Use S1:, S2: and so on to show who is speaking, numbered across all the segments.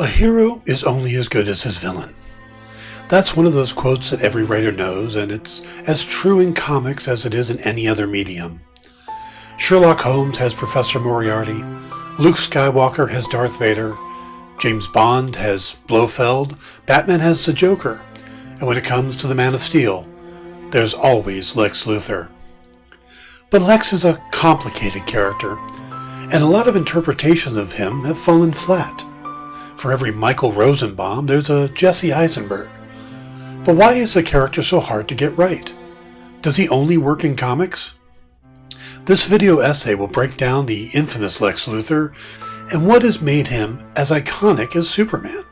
S1: A hero is only as good as his villain. That's one of those quotes that every writer knows, and it's as true in comics as it is in any other medium. Sherlock Holmes has Professor Moriarty, Luke Skywalker has Darth Vader, James Bond has Blofeld, Batman has the Joker, and when it comes to the Man of Steel, there's always Lex Luthor. But Lex is a complicated character, and a lot of interpretations of him have fallen flat. For every Michael Rosenbaum, there's a Jesse Eisenberg. But why is the character so hard to get right? Does he only work in comics? This video essay will break down the infamous Lex Luthor and what has made him as iconic as Superman.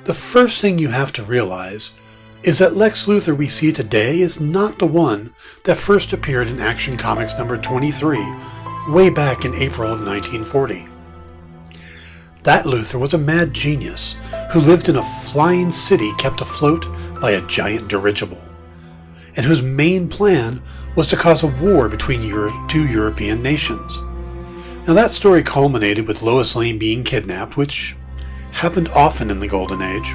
S1: The first thing you have to realize is that Lex Luthor we see today is not the one that first appeared in Action Comics number 23 way back in April of 1940. That Luthor was a mad genius who lived in a flying city kept afloat by a giant dirigible, and whose main plan was to cause a war between two European nations. Now that story culminated with Lois Lane being kidnapped, which happened often in the Golden Age.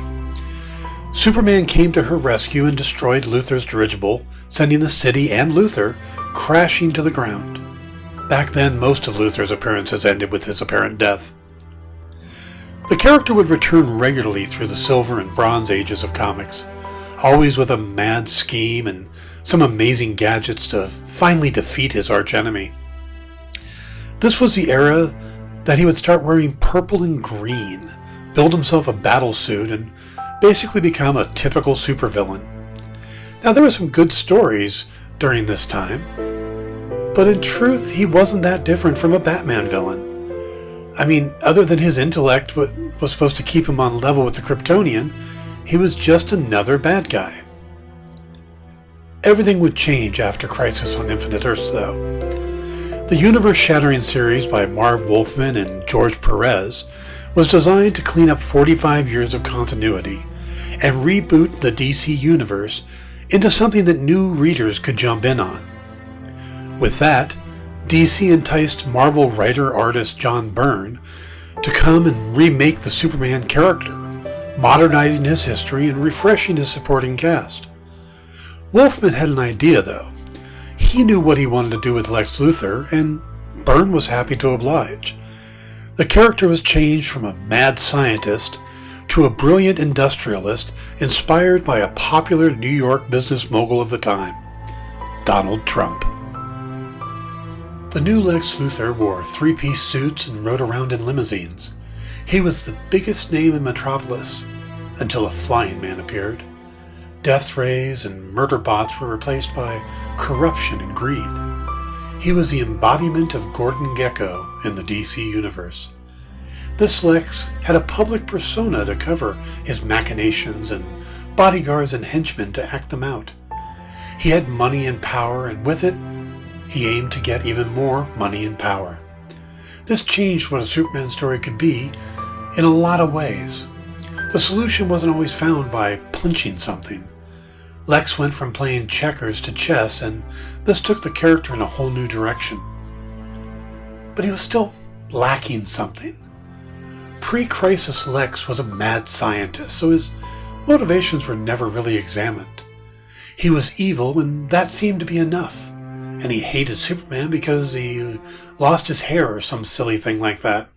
S1: Superman came to her rescue and destroyed Luthor's dirigible, sending the city and Luthor crashing to the ground. Back then, most of Luthor's appearances ended with his apparent death. The character would return regularly through the Silver and Bronze Ages of comics, always with a mad scheme and some amazing gadgets to finally defeat his archenemy. This was the era that he would start wearing purple and green, build himself a battle suit, and basically become a typical supervillain. Now there were some good stories during this time, but in truth he wasn't that different from a Batman villain. I mean, other than his intellect was supposed to keep him on level with the Kryptonian, he was just another bad guy. Everything would change after Crisis on Infinite Earths, though. The universe-shattering series by Marv Wolfman and George Perez was designed to clean up 45 years of continuity and reboot the DC universe into something that new readers could jump in on. With that, DC enticed Marvel writer-artist John Byrne to come and remake the Superman character, modernizing his history and refreshing his supporting cast. Wolfman had an idea, though. He knew what he wanted to do with Lex Luthor, and Byrne was happy to oblige. The character was changed from a mad scientist to a brilliant industrialist inspired by a popular New York business mogul of the time, Donald Trump. The new Lex Luthor wore three-piece suits and rode around in limousines. He was the biggest name in Metropolis, until a flying man appeared. Death rays and murder bots were replaced by corruption and greed. He was the embodiment of Gordon Gekko in the DC universe. This Lex had a public persona to cover his machinations and bodyguards and henchmen to act them out. He had money and power, and with it, he aimed to get even more money and power. This changed what a Superman story could be in a lot of ways. The solution wasn't always found by punching something. Lex went from playing checkers to chess, and this took the character in a whole new direction. But he was still lacking something. Pre-Crisis Lex was a mad scientist, so his motivations were never really examined. He was evil, and that seemed to be enough. And he hated Superman because he lost his hair or some silly thing like that.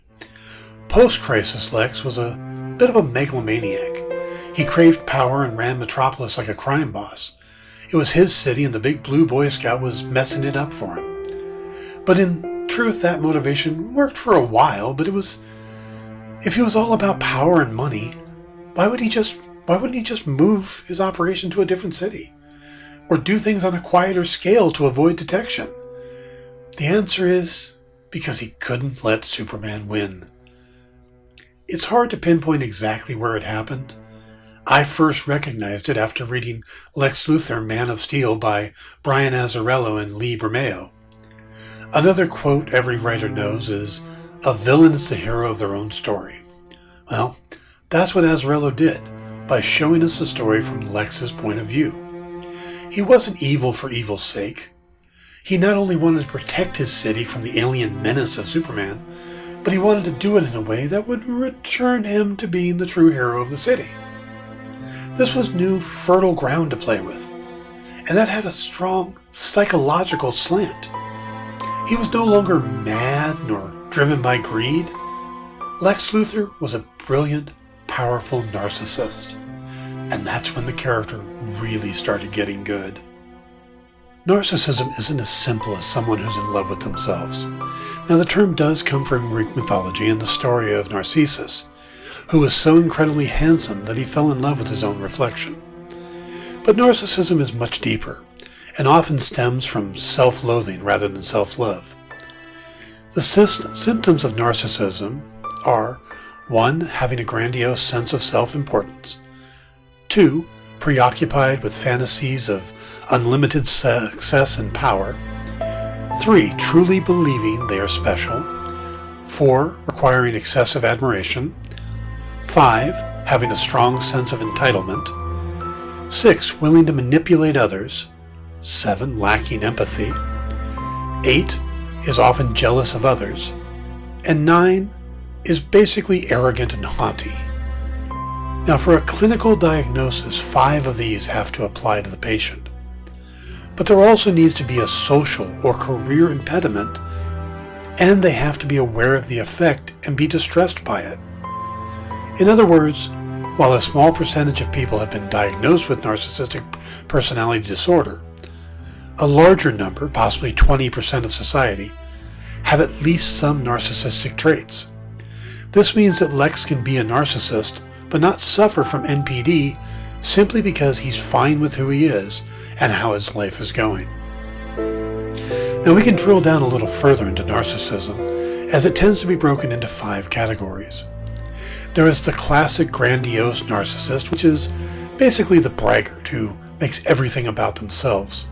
S1: Post-Crisis Lex was a bit of a megalomaniac. He craved power and ran Metropolis like a crime boss. It was his city, and the big blue Boy Scout was messing it up for him. But in truth, that motivation worked for a while, but if he was all about power and money, why wouldn't he just move his operation to a different city? Or do things on a quieter scale to avoid detection? The answer is because he couldn't let Superman win. It's hard to pinpoint exactly where it happened. I first recognized it after reading Lex Luthor, Man of Steel by Brian Azzarello and Lee Bermeo. Another quote every writer knows is, "A villain is the hero of their own story." Well, that's what Azzarello did by showing us the story from Lex's point of view. He wasn't evil for evil's sake. He not only wanted to protect his city from the alien menace of Superman, but he wanted to do it in a way that would return him to being the true hero of the city. This was new, fertile ground to play with, and that had a strong psychological slant. He was no longer mad nor driven by greed. Lex Luthor was a brilliant, powerful narcissist, and that's when the character really started getting good. Narcissism isn't as simple as someone who's in love with themselves. Now, the term does come from Greek mythology and the story of Narcissus, who was so incredibly handsome that he fell in love with his own reflection. But narcissism is much deeper, and often stems from self-loathing rather than self-love. The symptoms of narcissism are 1. Having a grandiose sense of self-importance, 2. Preoccupied with fantasies of unlimited success and power, 3. Truly believing they are special, 4. Requiring excessive admiration, 5. Having a strong sense of entitlement, 6. Willing to manipulate others, 7. Lacking empathy, 8. Is often jealous of others, and 9. Is basically arrogant and haughty. Now, for a clinical diagnosis, 5 of these have to apply to the patient. But there also needs to be a social or career impediment, and they have to be aware of the effect and be distressed by it. In other words, while a small percentage of people have been diagnosed with narcissistic personality disorder, a larger number, possibly 20% of society, have at least some narcissistic traits. This means that Lex can be a narcissist but not suffer from NPD simply because he's fine with who he is and how his life is going. Now, we can drill down a little further into narcissism, as it tends to be broken into 5 categories. There is the classic grandiose narcissist, which is basically the braggart who makes everything about themselves.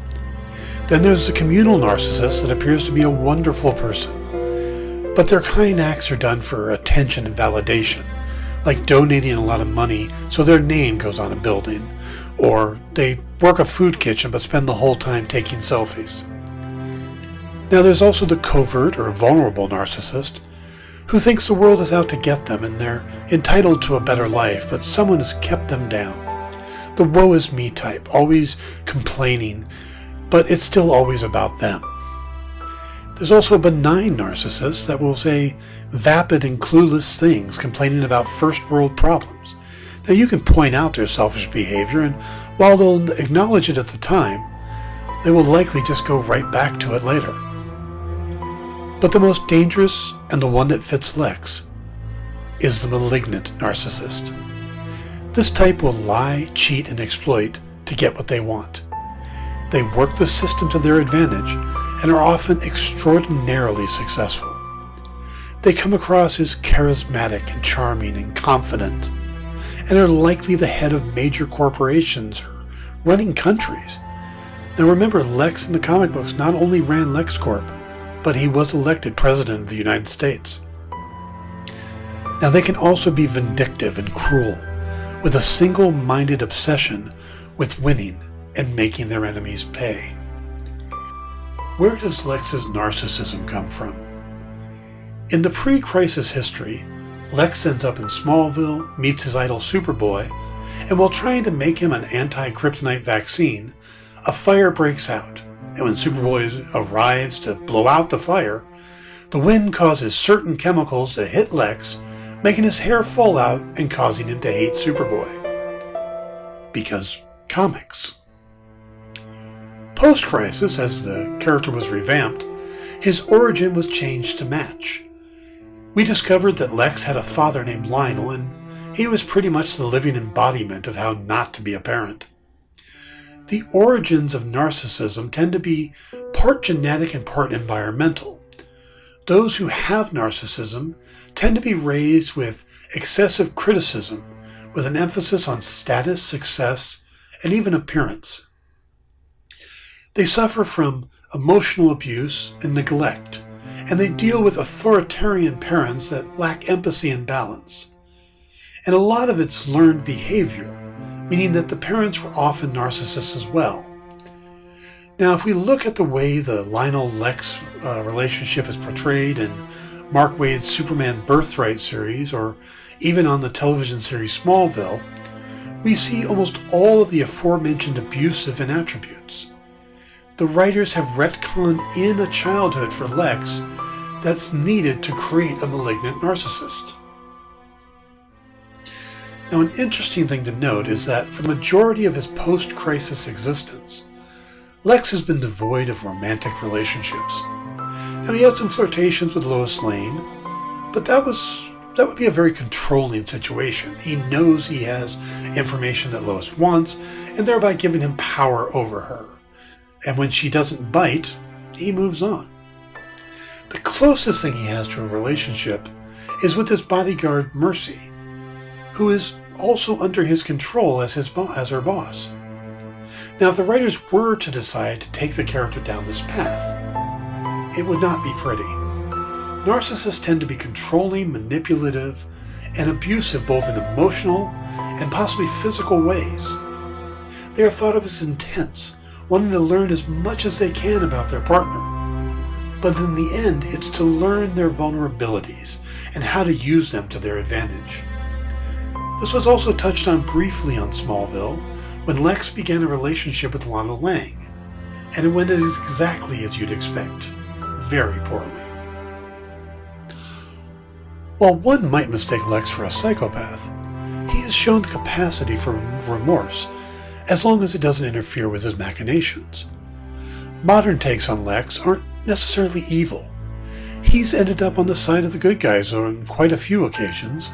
S1: Then there's the communal narcissist that appears to be a wonderful person, but their kind acts are done for attention and validation, like donating a lot of money so their name goes on a building, or they work a food kitchen but spend the whole time taking selfies. Now, there's also the covert or vulnerable narcissist, who thinks the world is out to get them and they're entitled to a better life, but someone has kept them down. The woe is me type, always complaining, but it's still always about them. There's also a benign narcissist that will say vapid and clueless things, complaining about first world problems. Now, you can point out their selfish behavior, and while they'll acknowledge it at the time, they will likely just go right back to it later. But the most dangerous, and the one that fits Lex, is the malignant narcissist. This type will lie, cheat, and exploit to get what they want. They work the system to their advantage and are often extraordinarily successful. They come across as charismatic and charming and confident, and are likely the head of major corporations or running countries. Now remember, Lex in the comic books not only ran LexCorp, but he was elected President of the United States. Now, they can also be vindictive and cruel, with a single-minded obsession with winning and making their enemies pay. Where does Lex's narcissism come from? In the pre-crisis history, Lex ends up in Smallville, meets his idol Superboy, and while trying to make him an anti-kryptonite vaccine, a fire breaks out. And when Superboy arrives to blow out the fire, the wind causes certain chemicals to hit Lex, making his hair fall out and causing him to hate Superboy. Because comics. Post-crisis, as the character was revamped, his origin was changed to match. We discovered that Lex had a father named Lionel, and he was pretty much the living embodiment of how not to be a parent. The origins of narcissism tend to be part genetic and part environmental. Those who have narcissism tend to be raised with excessive criticism, with an emphasis on status, success, and even appearance. They suffer from emotional abuse and neglect, and they deal with authoritarian parents that lack empathy and balance. And a lot of it's learned behavior, meaning that the parents were often narcissists as well. Now, if we look at the way the Lionel-Lex relationship is portrayed in Mark Waid's Superman Birthright series, or even on the television series Smallville, we see almost all of the aforementioned abusive attributes. The writers have retconned in a childhood for Lex that's needed to create a malignant narcissist. Now, an interesting thing to note is that for the majority of his post-crisis existence, Lex has been devoid of romantic relationships. Now, he had some flirtations with Lois Lane, but that would be a very controlling situation. He knows he has information that Lois wants, and thereby giving him power over her. And when she doesn't bite, he moves on. The closest thing he has to a relationship is with his bodyguard Mercy, who is also under his control as her boss. Now, if the writers were to decide to take the character down this path, it would not be pretty. Narcissists tend to be controlling, manipulative, and abusive both in emotional and possibly physical ways. They are thought of as intense, wanting to learn as much as they can about their partner. But in the end, it's to learn their vulnerabilities and how to use them to their advantage. This was also touched on briefly on Smallville when Lex began a relationship with Lana Lang, and it went exactly as you'd expect, very poorly. While one might mistake Lex for a psychopath, he has shown the capacity for remorse as long as it doesn't interfere with his machinations. Modern takes on Lex aren't necessarily evil. He's ended up on the side of the good guys on quite a few occasions,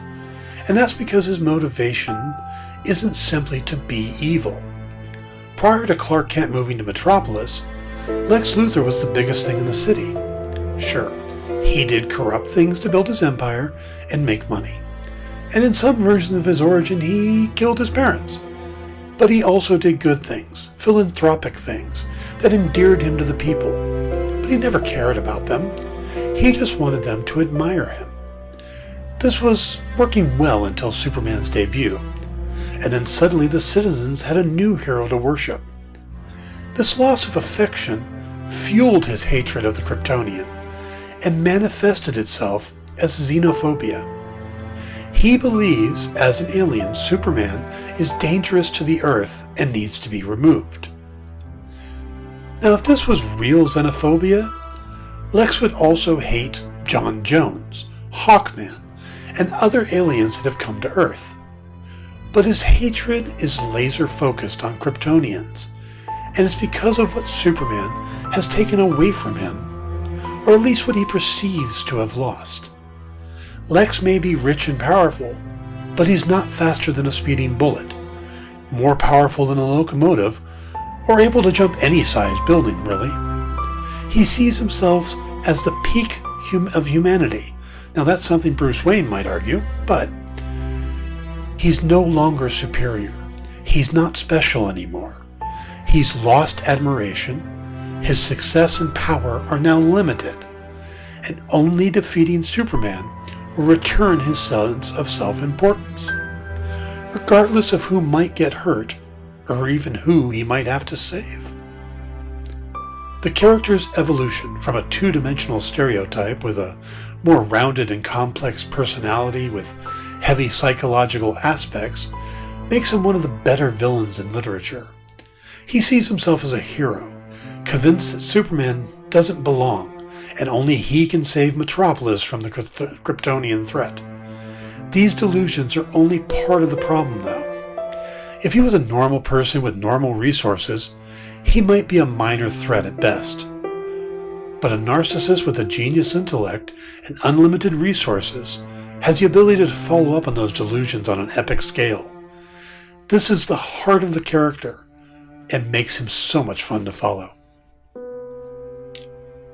S1: and that's because his motivation isn't simply to be evil. Prior to Clark Kent moving to Metropolis, Lex Luthor was the biggest thing in the city. Sure, he did corrupt things to build his empire and make money. And in some versions of his origin, he killed his parents. But he also did good things, philanthropic things, that endeared him to the people. But he never cared about them. He just wanted them to admire him. This was working well until Superman's debut, and then suddenly the citizens had a new hero to worship. This loss of affection fueled his hatred of the Kryptonian, and manifested itself as xenophobia. He believes, as an alien, Superman is dangerous to the Earth and needs to be removed. Now, if this was real xenophobia, Lex would also hate John Jones, Hawkman, and other aliens that have come to Earth. But his hatred is laser-focused on Kryptonians, and it's because of what Superman has taken away from him, or at least what he perceives to have lost. Lex may be rich and powerful, but he's not faster than a speeding bullet, more powerful than a locomotive, or able to jump any size building, really. He sees himself as the peak of humanity. Now, that's something Bruce Wayne might argue, but he's no longer superior. He's not special anymore. He's lost admiration. His success and power are now limited, and only defeating Superman will return his sense of self-importance, regardless of who might get hurt or even who he might have to save. The character's evolution from a two-dimensional stereotype with a more rounded and complex personality with heavy psychological aspects makes him one of the better villains in literature. He sees himself as a hero, convinced that Superman doesn't belong and only he can save Metropolis from the Kryptonian threat. These delusions are only part of the problem, though. If he was a normal person with normal resources, he might be a minor threat at best. But a narcissist with a genius intellect and unlimited resources has the ability to follow up on those delusions on an epic scale. This is the heart of the character and makes him so much fun to follow.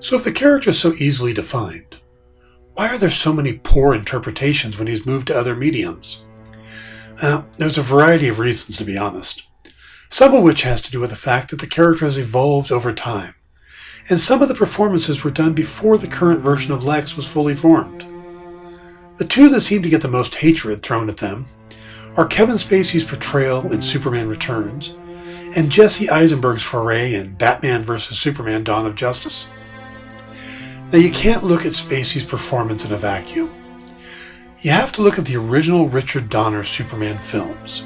S1: So if the character is so easily defined, why are there so many poor interpretations when he's moved to other mediums? There's a variety of reasons, to be honest. Some of which has to do with the fact that the character has evolved over time, and some of the performances were done before the current version of Lex was fully formed. The two that seem to get the most hatred thrown at them are Kevin Spacey's portrayal in Superman Returns and Jesse Eisenberg's foray in Batman vs. Superman: Dawn of Justice. Now, you can't look at Spacey's performance in a vacuum. You have to look at the original Richard Donner Superman films.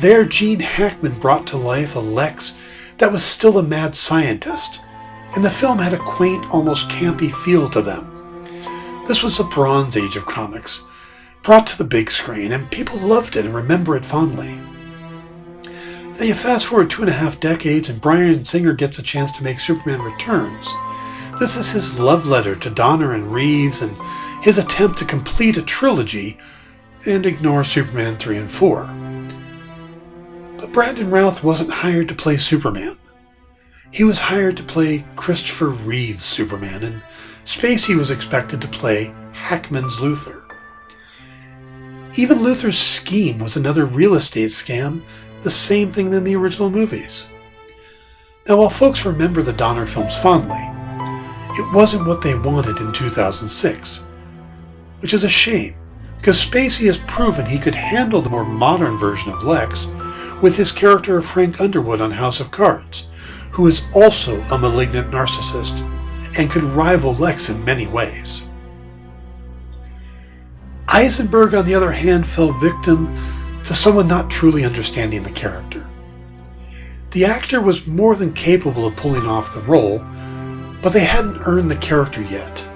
S1: There, Gene Hackman brought to life a Lex that was still a mad scientist, and the film had a quaint, almost campy feel to them. This was the Bronze Age of comics, brought to the big screen, and people loved it and remember it fondly. Now you fast forward 2.5 decades and Bryan Singer gets a chance to make Superman Returns. This is his love letter to Donner and Reeves and his attempt to complete a trilogy and ignore Superman 3 and 4. But Brandon Routh wasn't hired to play Superman. He was hired to play Christopher Reeve's Superman, and Spacey was expected to play Hackman's Luthor. Even Luthor's scheme was another real estate scam, the same thing in the original movies. Now, while folks remember the Donner films fondly, it wasn't what they wanted in 2006, which is a shame, because Spacey has proven he could handle the more modern version of Lex with his character of Frank Underwood on House of Cards, who is also a malignant narcissist and could rival Lex in many ways. Eisenberg, on the other hand, fell victim to someone not truly understanding the character. The actor was more than capable of pulling off the role, but they hadn't earned the character yet.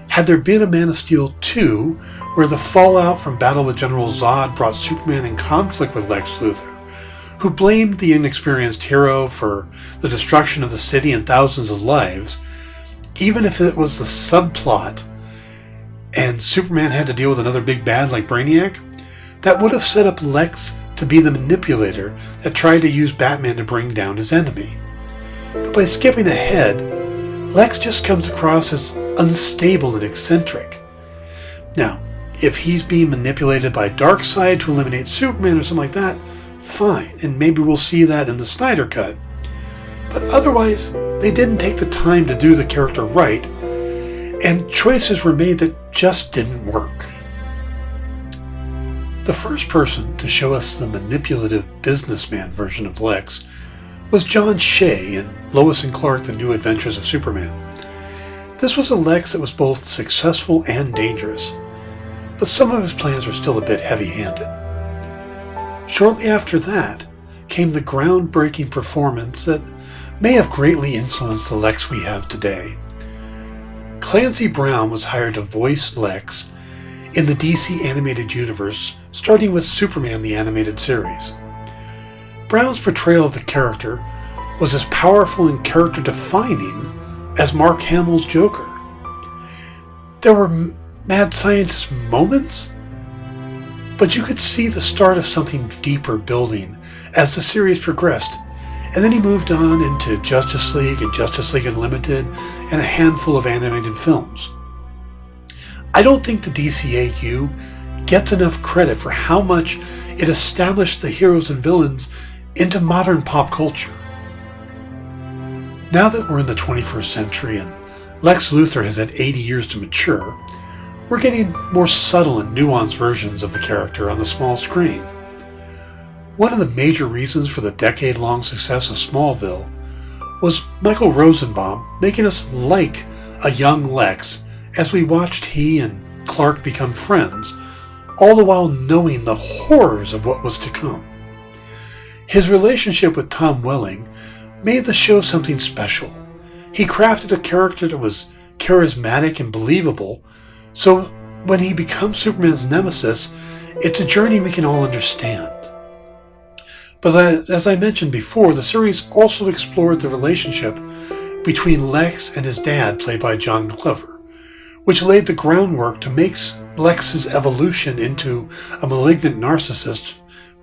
S1: Had there been a Man of Steel 2, where the fallout from Battle with General Zod brought Superman in conflict with Lex Luthor, who blamed the inexperienced hero for the destruction of the city and thousands of lives, even if it was the subplot and Superman had to deal with another big bad like Brainiac, that would have set up Lex to be the manipulator that tried to use Batman to bring down his enemy. But by skipping ahead, Lex just comes across as unstable and eccentric. Now, if he's being manipulated by Darkseid to eliminate Superman or something like that, fine, and maybe we'll see that in the Snyder Cut. But otherwise, they didn't take the time to do the character right, and choices were made that just didn't work. The first person to show us the manipulative businessman version of Lex was John Shea in Lois and Clark: The New Adventures of Superman. This was a Lex that was both successful and dangerous, but some of his plans were still a bit heavy-handed. Shortly after that came the groundbreaking performance that may have greatly influenced the Lex we have today. Clancy Brown was hired to voice Lex in the DC animated universe, starting with Superman the Animated Series. Brown's portrayal of the character was as powerful and character-defining as Mark Hamill's Joker. There were mad scientist moments, but you could see the start of something deeper building as the series progressed, and then he moved on into Justice League and Justice League Unlimited and a handful of animated films. I don't think the DCAU gets enough credit for how much it established the heroes and villains into modern pop culture. Now that we're in the 21st century and Lex Luthor has had 80 years to mature, we're getting more subtle and nuanced versions of the character on the small screen. One of the major reasons for the decade-long success of Smallville was Michael Rosenbaum making us like a young Lex as we watched he and Clark become friends, all the while knowing the horrors of what was to come. His relationship with Tom Welling made the show something special. He crafted a character that was charismatic and believable, so when he becomes Superman's nemesis, it's a journey we can all understand. But as I mentioned before, the series also explored the relationship between Lex and his dad, played by John Glover, which laid the groundwork to make Lex's evolution into a malignant narcissist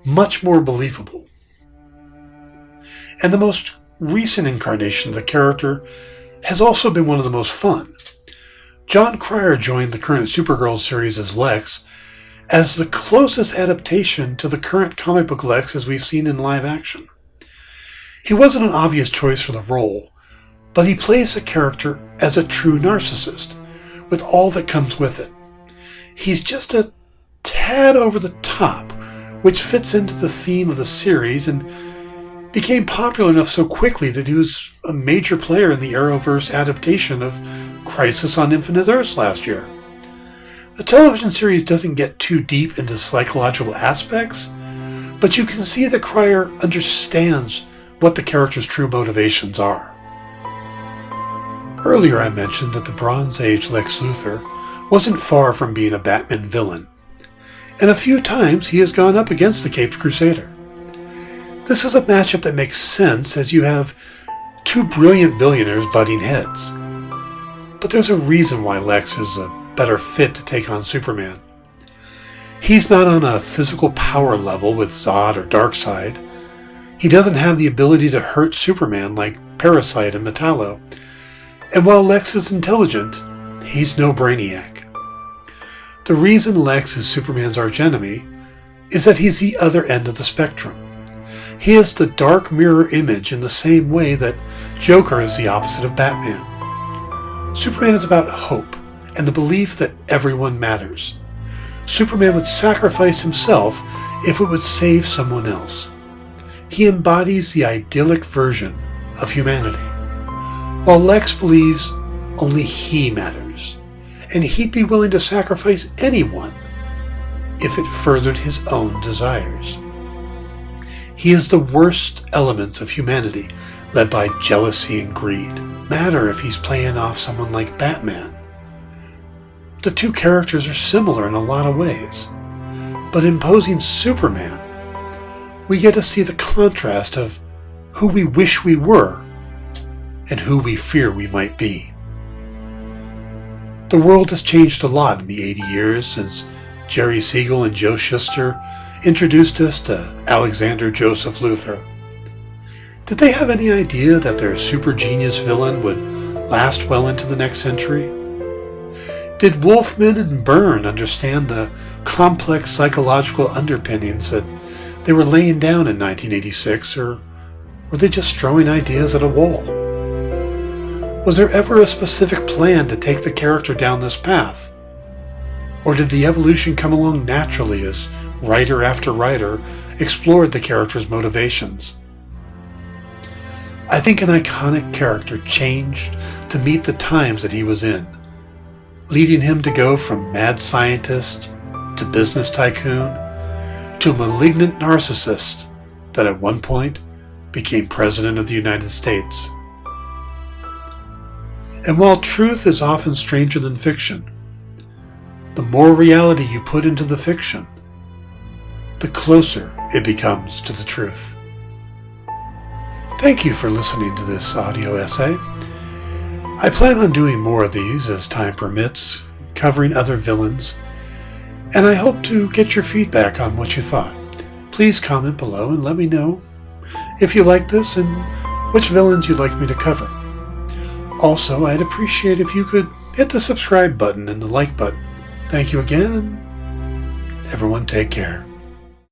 S1: much more believable. And the most recent incarnation of the character has also been one of the most fun. Jon Cryer joined the current Supergirl series as Lex, as the closest adaptation to the current comic book Lex as we've seen in live action. He wasn't an obvious choice for the role, but he plays the character as a true narcissist, with all that comes with it. He's just a tad over the top, which fits into the theme of the series and became popular enough so quickly that he was a major player in the Arrowverse adaptation of Crisis on Infinite Earths last year. The television series doesn't get too deep into psychological aspects, but you can see that Cryer understands what the character's true motivations are. Earlier I mentioned that the Bronze Age Lex Luthor wasn't far from being a Batman villain, and a few times he has gone up against the Caped Crusader. This is a matchup that makes sense as you have two brilliant billionaires butting heads. But there's a reason why Lex is a better fit to take on Superman. He's not on a physical power level with Zod or Darkseid. He doesn't have the ability to hurt Superman like Parasite and Metallo. And while Lex is intelligent, he's no Brainiac. The reason Lex is Superman's archenemy is that he's the other end of the spectrum. He is the dark mirror image in the same way that Joker is the opposite of Batman. Superman is about hope and the belief that everyone matters. Superman would sacrifice himself if it would save someone else. He embodies the idyllic version of humanity, while Lex believes only he matters, and he'd be willing to sacrifice anyone if it furthered his own desires. He is the worst elements of humanity, led by jealousy and greed. Matter if he's playing off someone like Batman. The two characters are similar in a lot of ways, but in posing Superman, we get to see the contrast of who we wish we were and who we fear we might be. The world has changed a lot in the 80 years since Jerry Siegel and Joe Shuster introduced us to Alexander Joseph Luthor. Did they have any idea that their super genius villain would last well into the next century? Did Wolfman and Byrne understand the complex psychological underpinnings that they were laying down in 1986, or were they just throwing ideas at a wall? Was there ever a specific plan to take the character down this path? Or did the evolution come along naturally as writer after writer explored the character's motivations? I think an iconic character changed to meet the times that he was in, leading him to go from mad scientist to business tycoon to a malignant narcissist that at one point became President of the United States. And while truth is often stranger than fiction, the more reality you put into the fiction, the closer it becomes to the truth. Thank you for listening to this audio essay. I plan on doing more of these as time permits, covering other villains, and I hope to get your feedback on what you thought. Please comment below and let me know if you like this and which villains you'd like me to cover. Also, I'd appreciate if you could hit the subscribe button and the like button. Thank you again, and everyone take care.